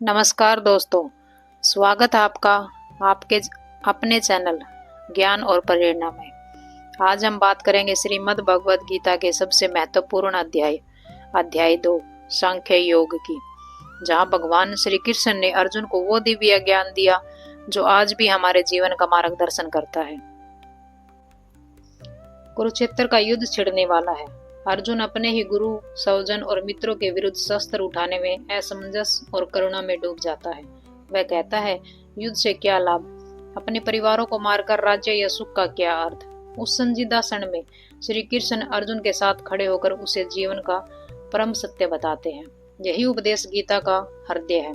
नमस्कार दोस्तों, स्वागत है आपका आपके अपने चैनल ज्ञान और प्रेरणा में। आज हम बात करेंगे श्रीमद् भगवद गीता के सबसे महत्वपूर्ण अध्याय 2 सांख्य योग की, जहां भगवान श्री कृष्ण ने अर्जुन को वो दिव्य ज्ञान दिया जो आज भी हमारे जीवन का मार्गदर्शन करता है। कुरुक्षेत्र का युद्ध छिड़ने वाला है। अर्जुन अपने ही गुरु, स्वजन और मित्रों के विरुद्ध शस्त्र उठाने में असमंजस और करुणा में डूब जाता है। वह कहता है, युद्ध से क्या लाभ, अपने परिवारों को मारकर राज्य या सुख का क्या अर्थ। उस संजीदा क्षण में श्री कृष्ण अर्जुन के साथ खड़े होकर उसे जीवन का परम सत्य बताते हैं। यही उपदेश गीता का हृदय है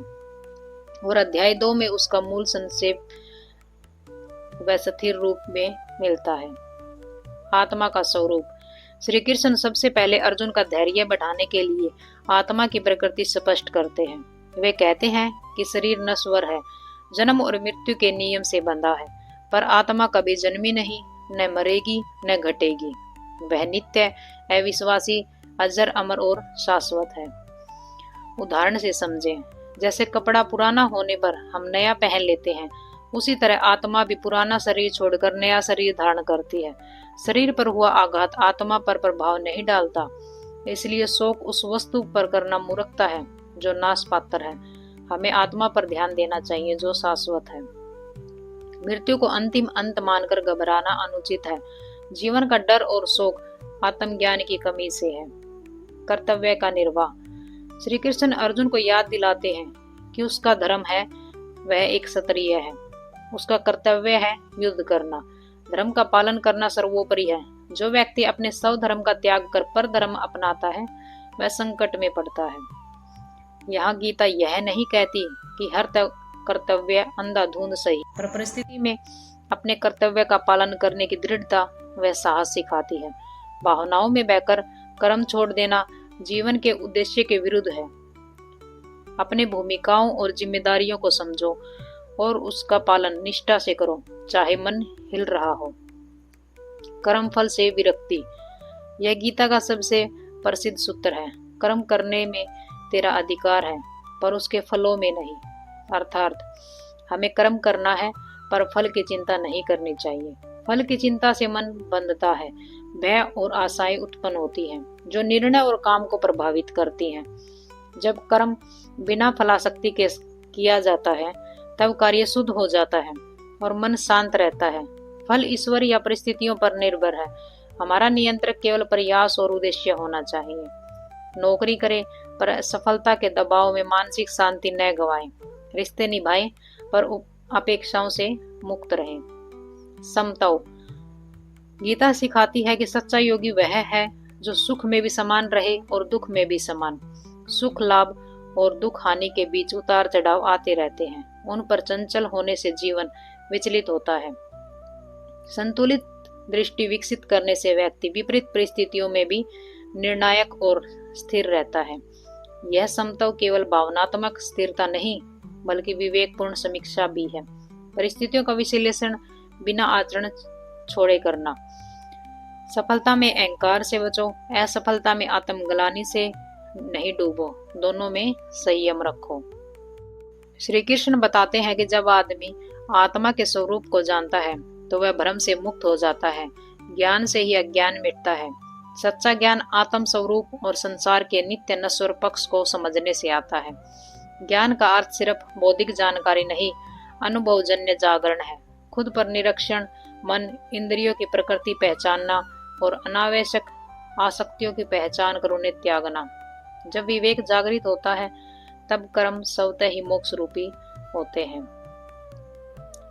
और अध्याय 2 में उसका मूल संक्षेप व स्थिर रूप में मिलता है। आत्मा का स्वरूप। श्री कृष्ण सबसे पहले अर्जुन का धैर्य बढ़ाने के लिए आत्मा की प्रकृति स्पष्ट करते हैं। वे कहते हैं कि शरीर नश्वर है, जन्म और मृत्यु के नियम से बंधा है, पर आत्मा कभी जन्मी नहीं, न मरेगी न घटेगी। वह नित्य, अविश्वासी, अजर, अमर और शाश्वत है। उदाहरण से समझें, जैसे कपड़ा पुराना होने पर हम नया पहन लेते हैं, उसी तरह आत्मा भी पुराना शरीर छोड़कर नया शरीर धारण करती है। शरीर पर हुआ आघात आत्मा पर प्रभाव नहीं डालता, इसलिए शोक उस वस्तु पर करना मूर्खता है जो नाश पात्र है। हमें आत्मा पर ध्यान देना चाहिए जो शाश्वत है। मृत्यु को अंतिम अंत मानकर घबराना अनुचित है। जीवन का डर और शोक आत्मज्ञान की कमी से है। कर्तव्य का निर्वाह। श्री कृष्ण अर्जुन को याद दिलाते हैं कि उसका धर्म है, वह एक क्षत्रिय है। उसका कर्तव्य है युद्ध करना। धर्म का पालन करना सर्वोपरि है। जो व्यक्ति अपने स्व धर्म का त्याग कर पर धर्म अपनाता है, वह संकट में पड़ता है। यहाँ गीता यह नहीं कहती कि हर कर्तव्य अंधाधुंध सही, पर परिस्थिति में अपने कर्तव्य का पालन करने की दृढ़ता व साहस सिखाती है। भावनाओं में बहकर कर्म छोड़ देना जीवन के उद्देश्य के विरुद्ध है। अपने भूमिकाओं और जिम्मेदारियों को समझो और उसका पालन निष्ठा से करो, चाहे मन हिल रहा हो। कर्म फल से विरक्ति। यह गीता का सबसे प्रसिद्ध सूत्र है। कर्म करने में तेरा अधिकार है, पर उसके फलों में नहीं। अर्थात हमें कर्म करना है, पर फल की चिंता नहीं करनी चाहिए। फल की चिंता से मन बंधता है, भय और आशाएं उत्पन्न होती हैं, जो निर्णय और काम को प्रभावित करती हैं। जब कर्म बिना फलासक्ति के किया जाता है, तब कार्य शुद्ध हो जाता है और मन शांत रहता है। फल ईश्वर या परिस्थितियों पर निर्भर है। हमारा नियंत्रक केवल प्रयास और उद्देश्य होना चाहिए। नौकरी करें, पर सफलता के दबाव में मानसिक शांति न गवाएं। रिश्ते निभाएं, पर अपेक्षाओं से मुक्त रहें। समताओ। गीता सिखाती है कि सच्चा योगी वह है जो सुख में भी समान रहे और दुख में भी समान। सुख लाभ और दुख हानि के बीच उतार चढ़ाव आते रहते हैं। उन पर चंचल होने से जीवन विचलित होता है। संतुलित दृष्टि विकसित करने से व्यक्ति विपरीत परिस्थितियों में भी निर्णायक और स्थिर रहता है। यह समता केवल भावनात्मक स्थिरता नहीं, बल्कि विवेकपूर्ण समीक्षा भी है। परिस्थितियों का विश्लेषण बिना आचरण छोड़े करना। सफलता में अहंकार से बचो, असफलता में आत्मग्लानि से नहीं डूबो। दोनों में संयम रखो। श्री कृष्ण बताते हैं कि जब आदमी आत्मा के स्वरूप को जानता है, तो वह भ्रम से मुक्त हो जाता है। ज्ञान से ही अज्ञान मिटता है। सच्चा ज्ञान आत्म स्वरूप और संसार के नित्य नश्वर पक्ष को समझने से आता है। ज्ञान का अर्थ सिर्फ बौद्धिक जानकारी नहीं, अनुभवजन्य जागरण है। खुद पर निरीक्षण, मन, इंद्रियों की प्रकृति पहचानना और अनावश्यक आसक्तियों की पहचान कर उन्हें त्यागना। जब विवेक जागृत होता है, तब कर्म स्वतः ही मोक्ष रूपी होते हैं।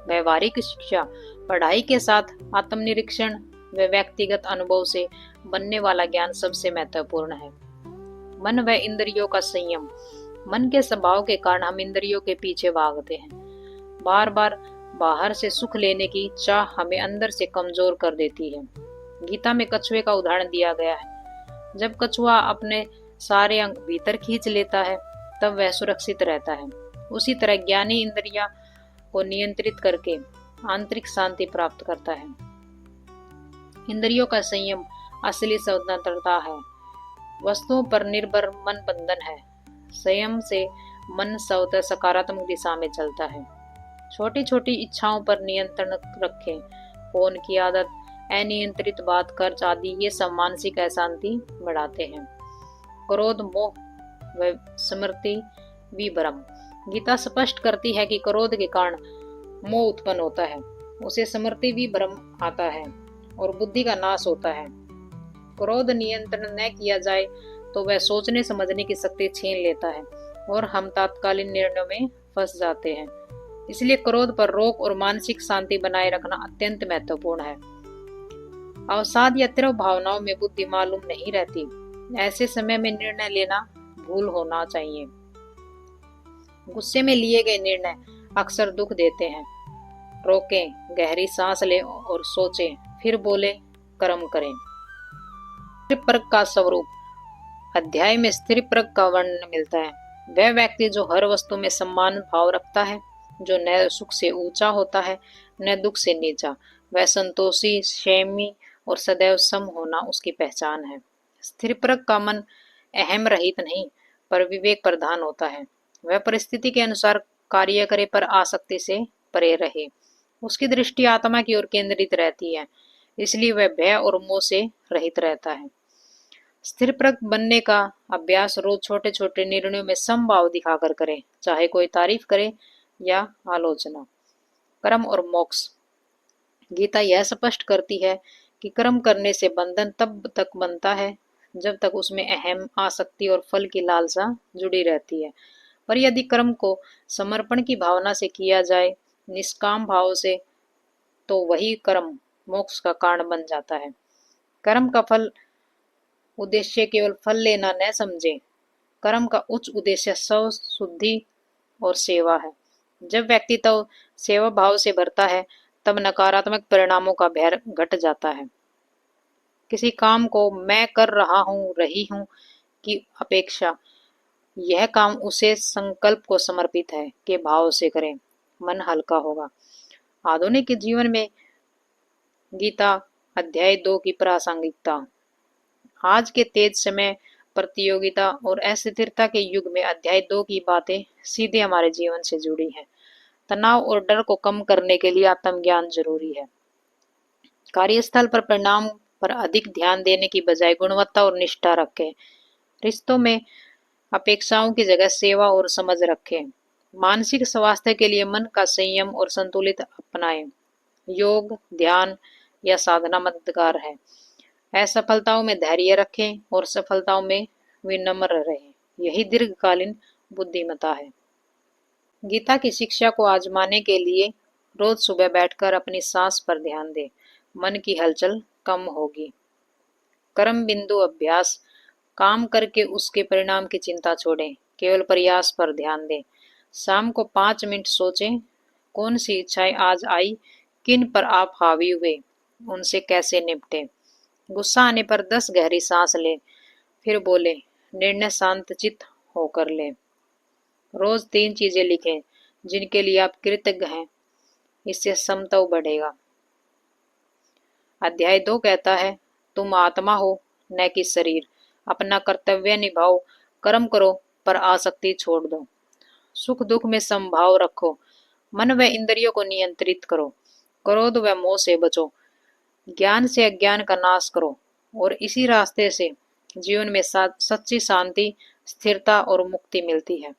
व्यवहारिक शिक्षा। पढ़ाई के साथ आत्मनिरीक्षण व व्यक्तिगत अनुभव से बनने वाला ज्ञान सबसे महत्वपूर्ण है। मन व इंद्रियों का संयम। मन के स्वभाव के कारण हम इंद्रियों के पीछे भागते हैं। बार बार बाहर से सुख लेने की चाह हमें अंदर से कमजोर कर देती है। गीता में कछुए का उदाहरण दिया गया है। जब कछुआ अपने सारे अंग भीतर खींच लेता है, तब वह सुरक्षित रहता है। उसी तरह ज्ञानी इंद्रियां को नियंत्रित करके आंतरिक शांति प्राप्त करता है। इंद्रियों का संयम असली स्वतंत्रता है। वस्तुओं पर निर्भर मन बंधन है। संयम से मन स्वतः सकारात्मक दिशा में चलता है। छोटी छोटी इच्छाओं पर नियंत्रण रखें। फोन की आदत, अनियंत्रित बात, खर्च आदि ये सब मानसिक अशांति बढ़ाते हैं। क्रोध, मोह व स्मृति विभ्रम। गीता स्पष्ट करती है कि क्रोध के कारण मोह उत्पन्न होता है, उसे स्मृति विभ्रम आता है और बुद्धि का नाश होता है। क्रोध नियंत्रण न किया जाए तो वह सोचने समझने की शक्ति छीन लेता है और हम तात्कालिक निर्णयों में फंस जाते हैं। इसलिए क्रोध पर रोक और मानसिक शांति बनाए रखना अत्यंत महत्वपूर्ण है। अवसाद या तीव्र भावनाओं में बुद्धि मालूम नहीं रहती। ऐसे समय में निर्णय लेना भूल होना चाहिए। गुस्से में लिए गए निर्णय अक्सर दुख देते हैं। रोकें, गहरी सांस लें और सोचें, फिर बोले, कर्म करें। स्थिर प्रज्ञ का स्वरूप। अध्याय में स्थिर प्रज्ञ का वर्णन मिलता है। वह व्यक्ति जो हर वस्तु में सम्मान भाव रखता है, जो न सुख से ऊंचा होता है न दुख से नीचा। वह संतोषी, संयमी और सदैव सम होना उसकी पहचान है। स्थिर प्रज्ञ का मन अहम रहित नहीं पर विवेक प्रधान होता है। वह परिस्थिति के अनुसार कार्य करे पर आसक्ति से परे रहे। उसकी दृष्टि आत्मा की ओर केंद्रित रहती है, इसलिए वह भय और मोह से रहित रहता है। स्थिर प्रज्ञ बनने का अभ्यास रोज छोटे छोटे निर्णयों में समभाव दिखाकर करें, चाहे कोई तारीफ करे या आलोचना। कर्म और मोक्ष। गीता यह स्पष्ट करती है कि कर्म करने से बंधन तब तक बनता है जब तक उसमें अहम, आसक्ति और फल की लालसा जुड़ी रहती है। पर यदि कर्म को समर्पण की भावना से किया जाए, निष्काम भाव से, तो वही कर्म मोक्ष का कारण बन जाता है। कर्म का फल उद्देश्य केवल फल लेना न समझे। कर्म का उच्च उद्देश्य स्व शुद्धि और सेवा है। जब व्यक्ति तो सेवा भाव से भरता है, तब नकारात्मक परिणामों का भय घट जाता है। किसी काम को मैं कर रहा हूँ, रही हूँ की अपेक्षा यह काम उसे संकल्प को समर्पित है के भाव से करें, मन हल्का होगा। आधुनिक जीवन में गीता अध्याय 2 की प्रासंगिकता। आज के तेज समय, प्रतियोगिता और अस्थिरता के युग में अध्याय 2 की बातें सीधे हमारे जीवन से जुड़ी हैं। तनाव और डर को कम करने के लिए आत्मज्ञान जरूरी है। कार्यस्थल पर परिणाम पर अधिक ध्यान देने की बजाय गुणवत्ता और निष्ठा रखें। रिश्तों में अपेक्षाओं की जगह सेवा और समझ रखें। मानसिक स्वास्थ्य के लिए मन का संयम और संतुलित अपनाएं। योग, ध्यान या साधना मददगार है। असफलताओं में धैर्य रखें और सफलताओं में विनम्र रहें। यही दीर्घकालीन बुद्धिमत्ता है। गीता की शिक्षा को आजमाने के लिए रोज सुबह बैठकर अपनी सांस पर ध्यान दें। मन की हलचल कम होगी। कर्म बिंदु अभ्यास। काम करके उसके परिणाम की चिंता छोड़ें, केवल प्रयास पर ध्यान दें। शाम को 5 मिनट सोचें, कौन सी इच्छाएं आज आई, किन पर आप हावी हुए, उनसे कैसे निपटें। गुस्सा आने पर 10 गहरी सांस लें, फिर बोले, निर्णय शांत चित्त होकर लें। रोज 3 चीजें लिखें जिनके लिए आप कृतज्ञ हैं, इससे समत्व बढ़ेगा। अध्याय 2 कहता है, तुम आत्मा हो न कि शरीर। अपना कर्तव्य निभाओ, कर्म करो पर आसक्ति छोड़ दो। सुख दुख में समभाव रखो। मन व इंद्रियों को नियंत्रित करो। क्रोध व मोह से बचो। ज्ञान से अज्ञान का नाश करो और इसी रास्ते से जीवन में सच्ची शांति, स्थिरता और मुक्ति मिलती है।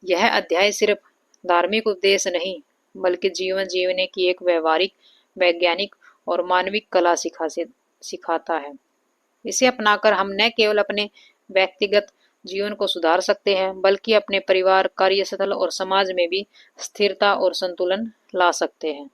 यह अध्याय सिर्फ धार्मिक उपदेश नहीं, बल्कि जीवन जीने की एक व्यवहारिक, वैज्ञानिक और मानविक कला सिखाता है। इसे अपनाकर हम न केवल अपने व्यक्तिगत जीवन को सुधार सकते हैं, बल्कि अपने परिवार, कार्यस्थल और समाज में भी स्थिरता और संतुलन ला सकते हैं।